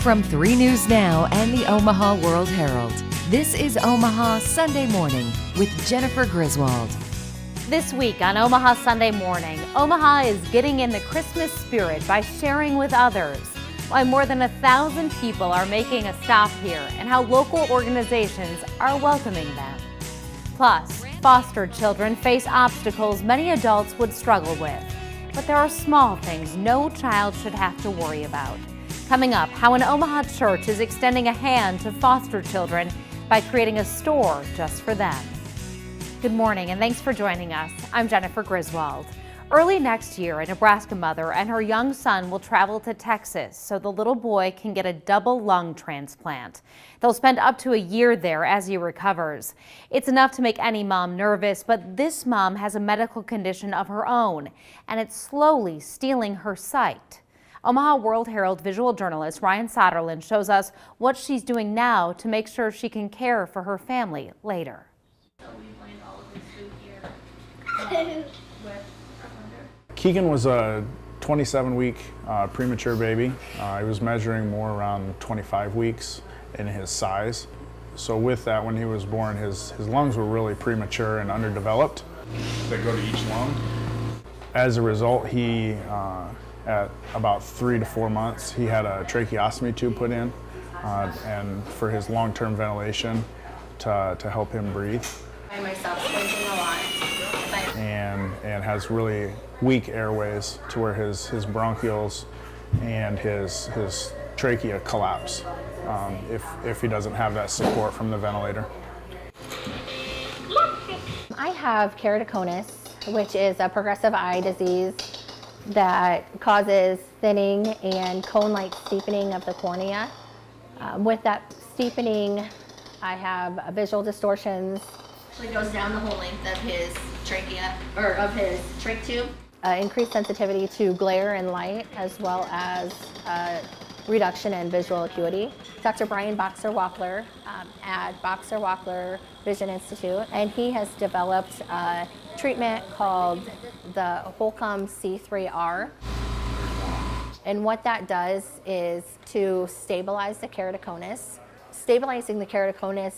From 3 News Now and the Omaha World-Herald, this is Omaha Sunday Morning with Jennifer Griswold. This week on Omaha Sunday Morning, Omaha is getting in the Christmas spirit by sharing with others. Why more than 1,000 people are making a stop here and how local organizations are welcoming them. Plus, foster children face obstacles many adults would struggle with. But there are small things no child should have to worry about. Coming up, how an Omaha church is extending a hand to foster children by creating a store just for them. Good morning and thanks for joining us. I'm Jennifer Griswold. Early next year, a Nebraska mother and her young son will travel to Texas so the little boy can get a double lung transplant. They'll spend up to a year there as he recovers. It's enough to make any mom nervous, but this mom has a medical condition of her own, and it's slowly stealing her sight. Omaha World-Herald visual journalist Ryan Soderlund shows us what she's doing now to make sure she can care for her family later. Keegan was a 27-week premature baby. He was measuring more around 25 weeks in his size. So with that, when he was born, his lungs were really premature and underdeveloped. They go to each lung. As a result, he, at about 3 to 4 months, he had a tracheostomy tube put in, and for his long-term ventilation to help him breathe. I myself squinting a lot. And has really weak airways to where his bronchioles and his trachea collapse if he doesn't have that support from the ventilator. I have keratoconus, which is a progressive eye disease that causes thinning and cone-like steepening of the cornea. With that steepening, I have visual distortions. It goes down the whole length of his trachea, or of his trach tube. Increased sensitivity to glare and light, as well as reduction in visual acuity. Dr. Brian Boxer-Wackler at Boxer-Wackler Vision Institute, and he has developed a treatment called the Holcomb C3R. And what that does is to stabilize the keratoconus. Stabilizing the keratoconus,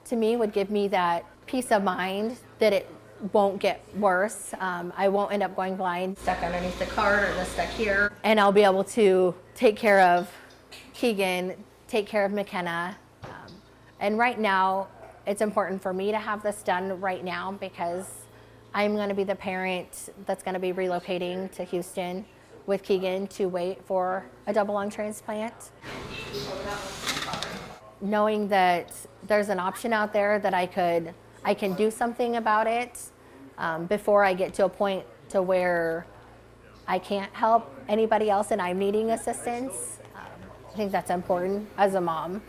to me, would give me that peace of mind that it won't get worse. I won't end up going blind, stuck underneath the cart or just stuck here. And I'll be able to take care of Keegan, take care of McKenna. And right now, it's important for me to have this done right now because I'm gonna be the parent that's gonna be relocating to Houston with Keegan to wait for a double lung transplant. Knowing that there's an option out there that I can do something about it before I get to a point to where I can't help anybody else and I'm needing assistance. I think that's important as a mom.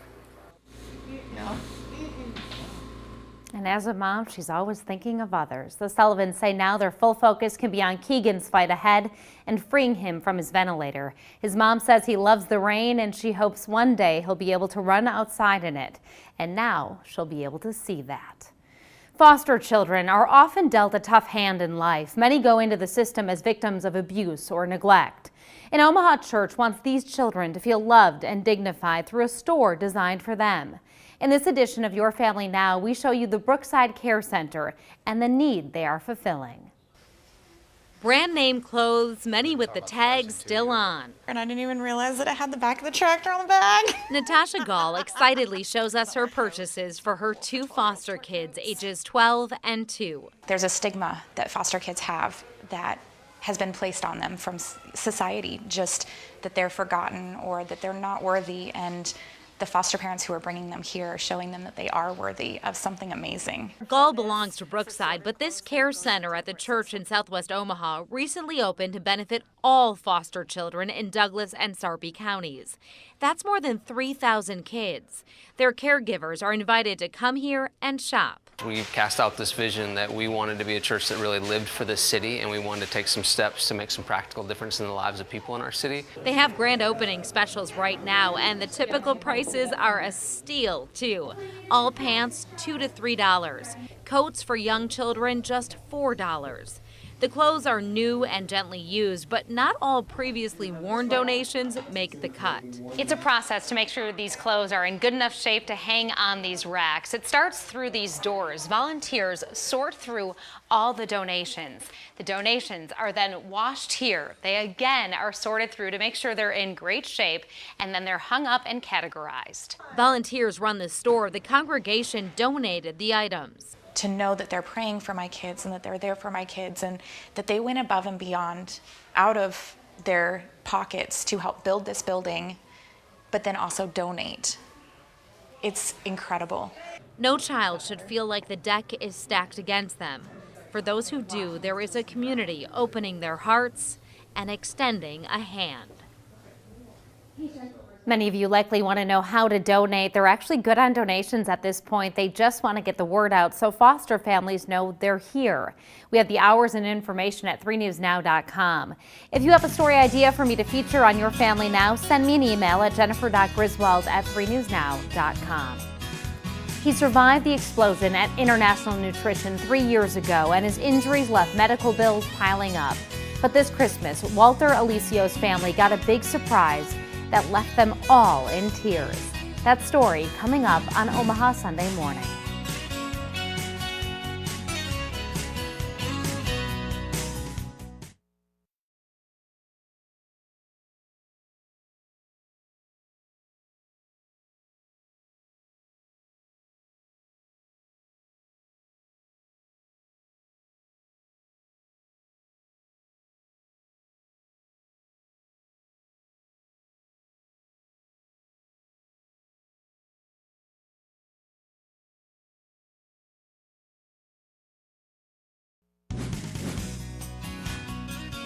No. And as a mom, she's always thinking of others. The Sullivans say now their full focus can be on Keegan's fight ahead and freeing him from his ventilator. His mom says he loves the rain and she hopes one day he'll be able to run outside in it. And now she'll be able to see that. Foster children are often dealt a tough hand in life. Many go into the system as victims of abuse or neglect. An Omaha church wants these children to feel loved and dignified through a store designed for them. In this edition of Your Family Now, we show you the Brookside Care Center and the need they are fulfilling. Brand name clothes, many with the tags still on. And I didn't even realize that it had the back of the tractor on the bag. Natasha Gall excitedly shows us her purchases for her 2 foster kids, ages 12 and 2. There's a stigma that foster kids have that has been placed on them from society, just that they're forgotten or that they're not worthy, and the foster parents who are bringing them here are showing them that they are worthy of something amazing. Gall belongs to Brookside, but this care center at the church in Southwest Omaha recently opened to benefit all foster children in Douglas and Sarpy counties. That's more than 3,000 kids. Their caregivers are invited to come here and shop. We've cast out this vision that we wanted to be a church that really lived for the city, and we wanted to take some steps to make some practical difference in the lives of people in our city. They have grand opening specials right now, and the typical prices are a steal, too. All pants, $2 to $3. Coats for young children, just $4. The clothes are new and gently used, but not all previously worn donations make the cut. It's a process to make sure these clothes are in good enough shape to hang on these racks. It starts through these doors. Volunteers sort through all the donations. The donations are then washed here. They again are sorted through to make sure they're in great shape, and then they're hung up and categorized. Volunteers run the store. The congregation donated the items. To know that they're praying for my kids and that they're there for my kids and that they went above and beyond out of their pockets to help build this building, but then also donate. It's incredible. No child should feel like the deck is stacked against them. For those who do, there is a community opening their hearts and extending a hand. Many of you likely want to know how to donate. They're actually good on donations at this point. They just want to get the word out so foster families know they're here. We have the hours and information at 3newsnow.com. If you have a story idea for me to feature on Your Family Now, send me an email at jennifer.griswold@3newsnow.com. He survived the explosion at International Nutrition 3 years ago, and his injuries left medical bills piling up. But this Christmas, Walter Alicio's family got a big surprise that left them all in tears. That story coming up on Omaha Sunday Morning.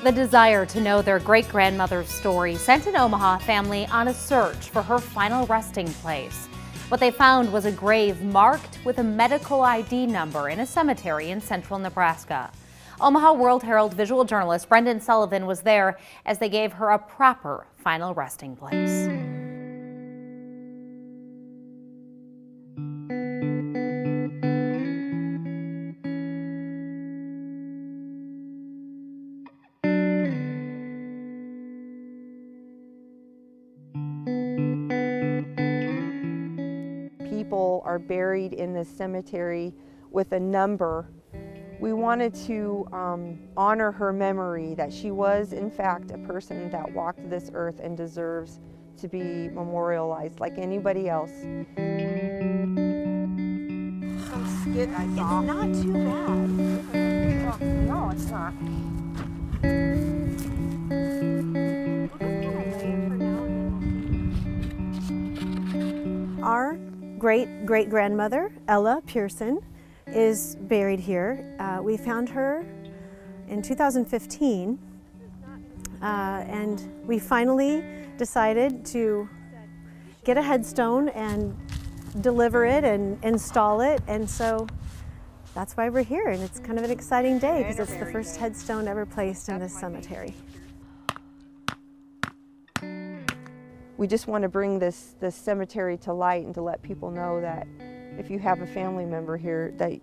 The desire to know their great-grandmother's story sent an Omaha family on a search for her final resting place. What they found was a grave marked with a medical ID number in a cemetery in central Nebraska. Omaha World-Herald visual journalist Brendan Sullivan was there as they gave her a proper final resting place. People are buried in this cemetery with a number. We wanted to honor her memory, that she was in fact a person that walked this earth and deserves to be memorialized like anybody else. Some skit I saw. It's not too bad. No, it's not. Our great-great-grandmother, Ella Pearson, is buried here. We found her in 2015, and we finally decided to get a headstone and deliver it and install it, and so that's why we're here, and it's kind of an exciting day because it's the first headstone ever placed in this cemetery. We just want to bring this cemetery to light and to let people know that if you have a family member here, that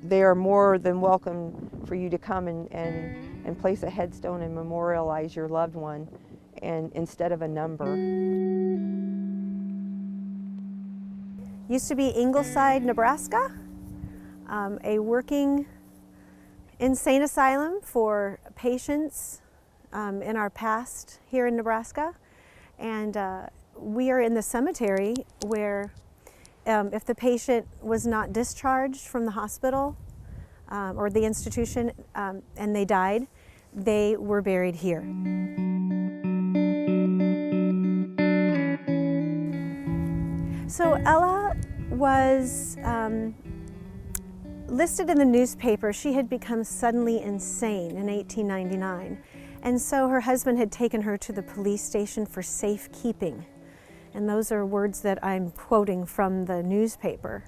they are more than welcome for you to come and place a headstone and memorialize your loved one, and instead of a number. Used to be Ingleside, Nebraska, a working insane asylum for patients in our past here in Nebraska. And we are in the cemetery where if the patient was not discharged from the hospital or the institution and they died, they were buried here. So Ella was listed in the newspaper. She had become suddenly insane in 1899. And so her husband had taken her to the police station for safekeeping. And those are words that I'm quoting from the newspaper.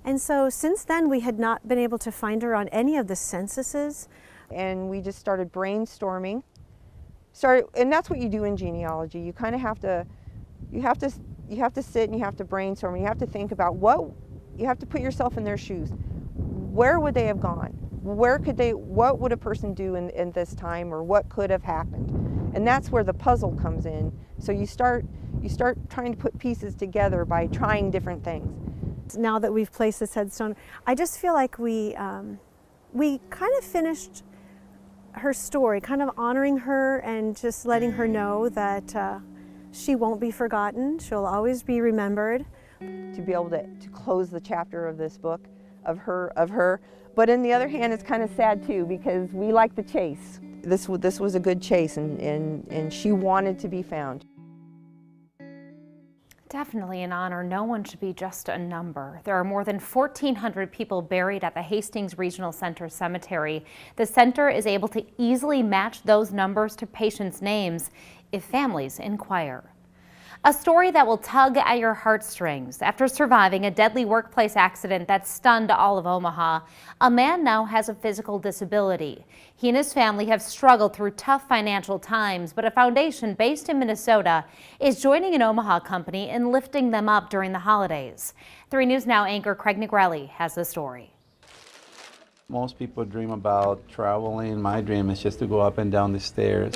And so since then, we had not been able to find her on any of the censuses. And we just started brainstorming. And that's what you do in genealogy. You kind of have to sit and you have to brainstorm. And you have to think about you have to put yourself in their shoes. Where would they have gone? what would a person do in this time, or what could have happened? And that's where the puzzle comes in. So you start trying to put pieces together by trying different things. Now that we've placed this headstone, I just feel like we kind of finished her story, kind of honoring her and just letting her know that she won't be forgotten. She'll always be remembered. To be able to close the chapter of this book of her. But on the other hand, it's kind of sad too, because we like the chase. This was a good chase, and she wanted to be found. Definitely an honor. No one should be just a number. There are more than 1,400 people buried at the Hastings Regional Center Cemetery. The center is able to easily match those numbers to patients' names if families inquire. A story that will tug at your heartstrings. After surviving a deadly workplace accident that stunned all of Omaha, a man now has a physical disability. He and his family have struggled through tough financial times, but a foundation based in Minnesota is joining an Omaha company in lifting them up during the holidays. 3 News Now anchor Craig Negrelli has the story. Most people dream about traveling. My dream is just to go up and down the stairs.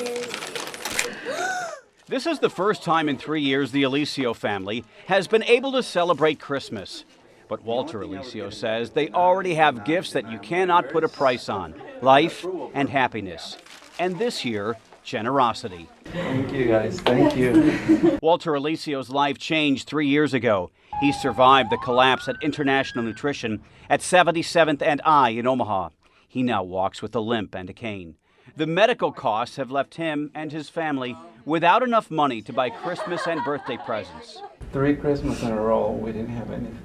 This is the first time in 3 years the Alicio family has been able to celebrate Christmas. But Walter Alicio says they already have gifts that you cannot put a price on: life and happiness. And this year, generosity. Thank you, guys. Thank you. Walter Alicio's life changed 3 years ago. He survived the collapse at International Nutrition at 77th and I in Omaha. He now walks with a limp and a cane. The medical costs have left him and his family without enough money to buy Christmas and birthday presents. 3 Christmas in a row, we didn't have anything.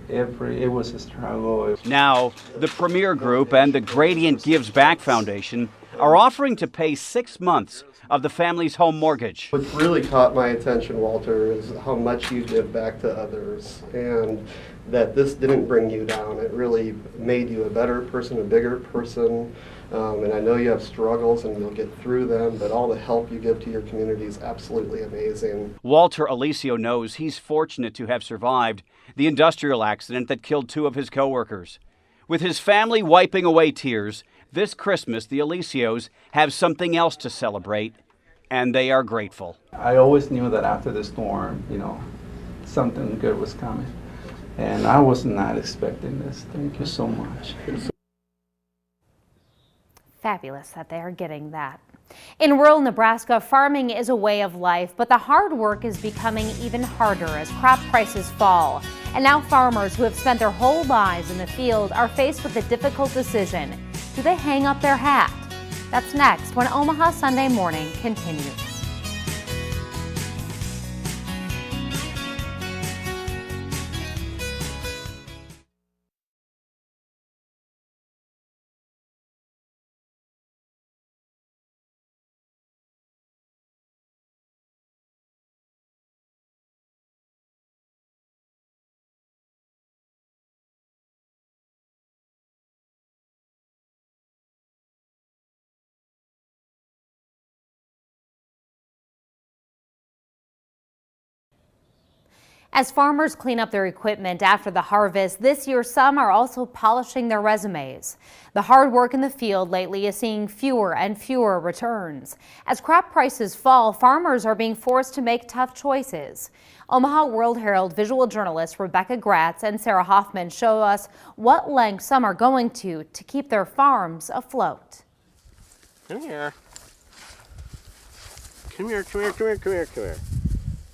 It was a struggle. Now, the Premier Group and the Gradient Gives Back Foundation are offering to pay 6 months of the family's home mortgage. What really caught my attention, Walter, is how much you give back to others, and that this didn't bring you down. It really made you a better person, a bigger person. And I know you have struggles and you'll get through them, but all the help you give to your community is absolutely amazing. Walter Alicio knows he's fortunate to have survived the industrial accident that killed 2 of his co-workers. With his family wiping away tears, this Christmas the Alicios have something else to celebrate, and they are grateful. I always knew that after the storm, something good was coming. And I was not expecting this. Thank you so much. Fabulous that they are getting that. In rural Nebraska, farming is a way of life, but the hard work is becoming even harder as crop prices fall. And now farmers who have spent their whole lives in the field are faced with a difficult decision. Do they hang up their hat? That's next when Omaha Sunday Morning continues. As farmers clean up their equipment after the harvest, this year some are also polishing their resumes. The hard work in the field lately is seeing fewer and fewer returns. As crop prices fall, farmers are being forced to make tough choices. Omaha World-Herald visual journalists Rebecca Gratz and Sarah Hoffman show us what lengths some are going to keep their farms afloat. Come here. Come here, come here, come here, come here, come here.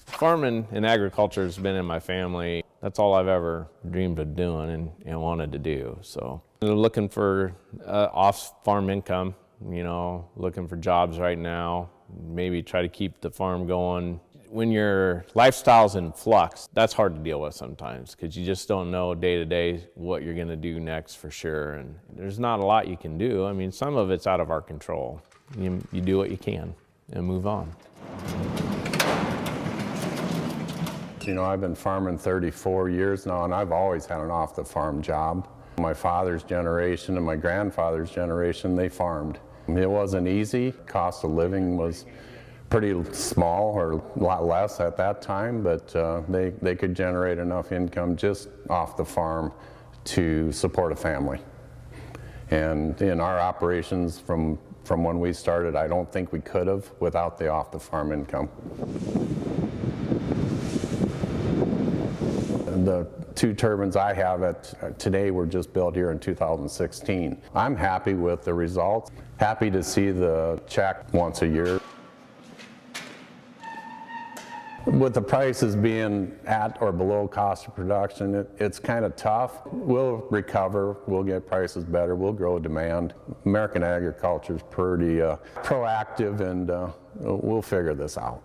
Farming and agriculture has been in my family. That's all I've ever dreamed of doing and wanted to do. So looking for off-farm income, looking for jobs right now, maybe try to keep the farm going. When your lifestyle's in flux, that's hard to deal with sometimes because you just don't know day to day what you're going to do next for sure. And there's not a lot you can do. I mean, some of it's out of our control. You do what you can and move on. I've been farming 34 years now, and I've always had an off-the-farm job. My father's generation and my grandfather's generation, they farmed. It wasn't easy. Cost of living was pretty small, or a lot less at that time, but they could generate enough income just off the farm to support a family. And in our operations from when we started, I don't think we could have without the off-the-farm income. The 2 turbines I have today were just built here in 2016. I'm happy with the results. Happy to see the check once a year. With the prices being at or below cost of production, it's kind of tough. We'll recover, we'll get prices better, we'll grow demand. American agriculture is pretty proactive, and we'll figure this out.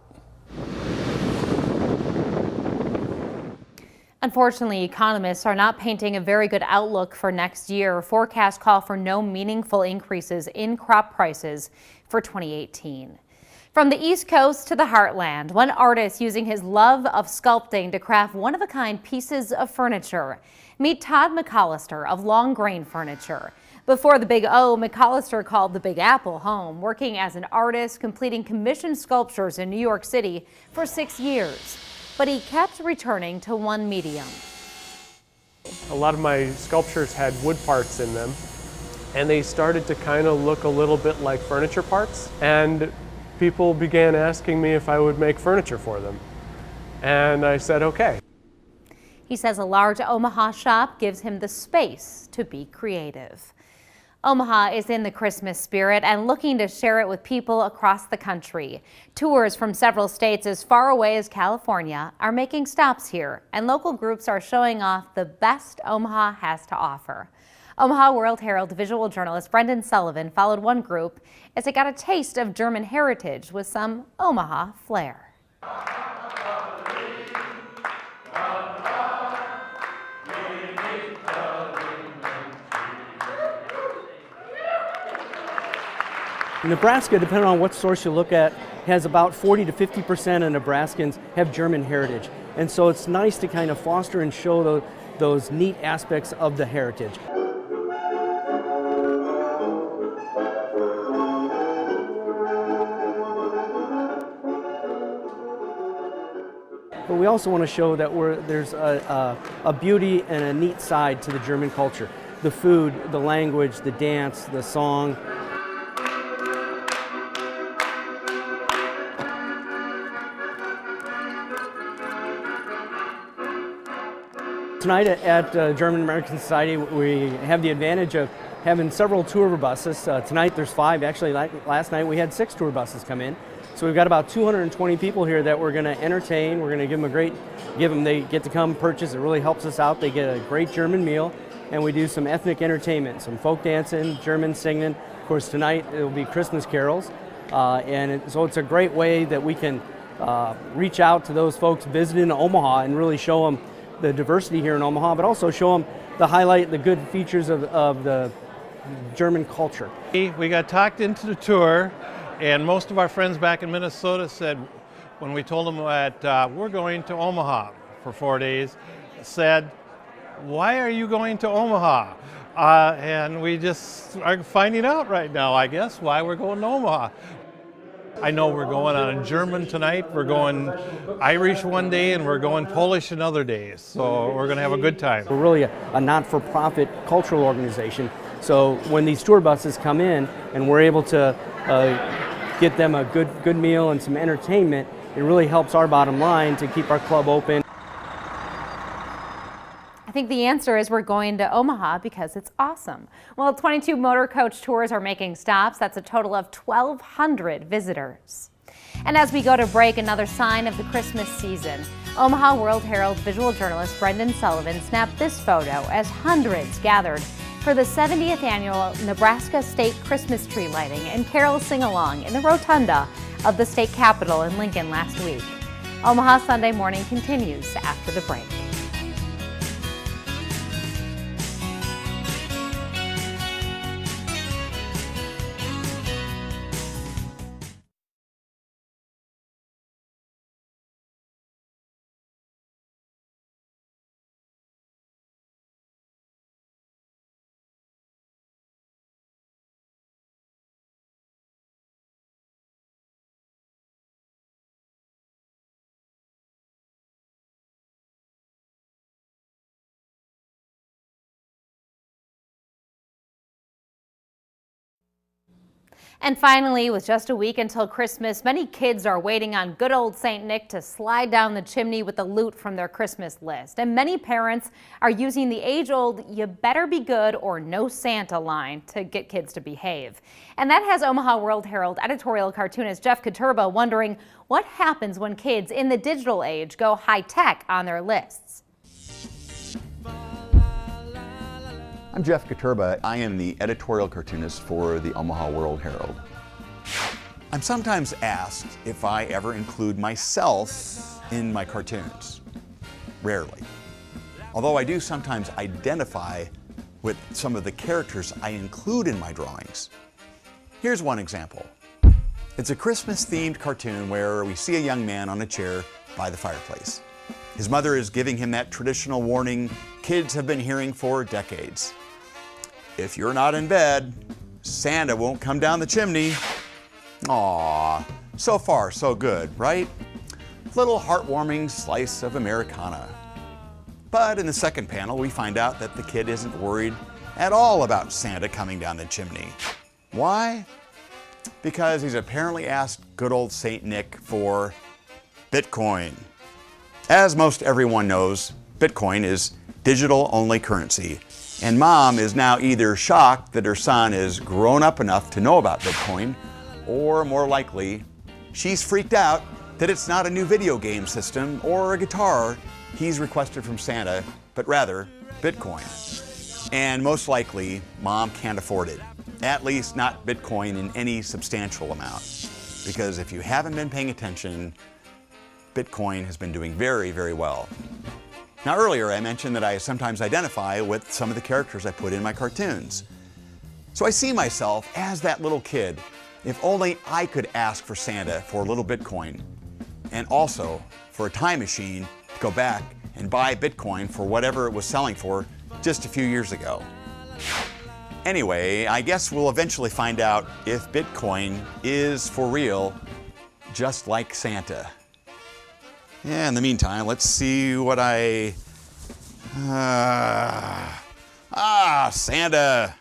Unfortunately, economists are not painting a very good outlook for next year. Forecasts call for no meaningful increases in crop prices for 2018. From the East Coast to the Heartland, one artist using his love of sculpting to craft one-of-a-kind pieces of furniture. Meet Todd McAllister of Long Grain Furniture. Before the Big O, McAllister called the Big Apple home, working as an artist, completing commissioned sculptures in New York City for 6 years. But he kept returning to one medium. A lot of my sculptures had wood parts in them, and they started to kind of look a little bit like furniture parts. And people began asking me if I would make furniture for them. And I said, okay. He says a large Omaha shop gives him the space to be creative. Omaha is in the Christmas spirit and looking to share it with people across the country. Tours from several states as far away as California are making stops here, and local groups are showing off the best Omaha has to offer. Omaha World-Herald visual journalist Brendan Sullivan followed one group as it got a taste of German heritage with some Omaha flair. Nebraska, depending on what source you look at, has about 40 to 50% of Nebraskans have German heritage. And so it's nice to kind of foster and show those neat aspects of the heritage. But we also want to show that there's a beauty and a neat side to the German culture. The food, the language, the dance, the song. Tonight at German American Society, we have the advantage of having several tour buses. Tonight there's 5. Actually, last night we had 6 tour buses come in. So we've got about 220 people here that we're going to entertain. We're going to give them they get to come purchase. It really helps us out. They get a great German meal, and we do some ethnic entertainment, some folk dancing, German singing. Of course, tonight it will be Christmas carols, so it's a great way that we can reach out to those folks visiting Omaha and really show them the diversity here in Omaha, but also show them the good features of the German culture. We got talked into the tour, and most of our friends back in Minnesota said, when we told them that we're going to Omaha for 4 days, said, why are you going to Omaha? And we just are finding out right now, I guess, why we're going to Omaha. I know we're going on German tonight, we're going Irish one day, and we're going Polish another day. So we're going to have a good time. We're really a not-for-profit cultural organization. So when these tour buses come in and we're able to get them a good meal and some entertainment, it really helps our bottom line to keep our club open. I think the answer is we're going to Omaha because it's awesome. Well, 22 motor coach tours are making stops. That's a total of 1,200 visitors. And as we go to break, another sign of the Christmas season. Omaha World-Herald visual journalist Brendan Sullivan snapped this photo as hundreds gathered for the 70th annual Nebraska State Christmas tree lighting and carol sing-along in the rotunda of the state capitol in Lincoln last week. Omaha Sunday Morning continues after the break. And finally, with just a week until Christmas, many kids are waiting on good old St. Nick to slide down the chimney with the loot from their Christmas list. And many parents are using the age-old "you better be good or no Santa" line to get kids to behave. And that has Omaha World-Herald editorial cartoonist Jeff Katurba wondering what happens when kids in the digital age go high-tech on their lists. I'm Jeff Katurba. I am the editorial cartoonist for the Omaha World-Herald. I'm sometimes asked if I ever include myself in my cartoons. Rarely. Although I do sometimes identify with some of the characters I include in my drawings. Here's one example. It's a Christmas-themed cartoon where we see a young man on a chair by the fireplace. His mother is giving him that traditional warning kids have been hearing for decades. If you're not in bed, Santa won't come down the chimney. Aww, so far so good, right? Little heartwarming slice of Americana. But in the second panel, we find out that the kid isn't worried at all about Santa coming down the chimney. Why? Because he's apparently asked good old St. Nick for Bitcoin. As most everyone knows, Bitcoin is digital-only currency. And Mom is now either shocked that her son is grown up enough to know about Bitcoin, or more likely, she's freaked out that it's not a new video game system or a guitar he's requested from Santa, but rather Bitcoin. And most likely, Mom can't afford it. At least not Bitcoin in any substantial amount. Because if you haven't been paying attention, Bitcoin has been doing very, very well. Now earlier I mentioned that I sometimes identify with some of the characters I put in my cartoons. So I see myself as that little kid. If only I could ask for Santa for a little Bitcoin, and also for a time machine to go back and buy Bitcoin for whatever it was selling for just a few years ago. Anyway, I guess we'll eventually find out if Bitcoin is for real, just like Santa. Yeah, in the meantime, let's see what Santa.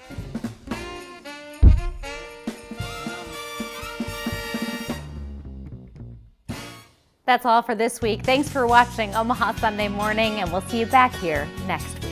That's all for this week. Thanks for watching Omaha Sunday Morning, and we'll see you back here next week.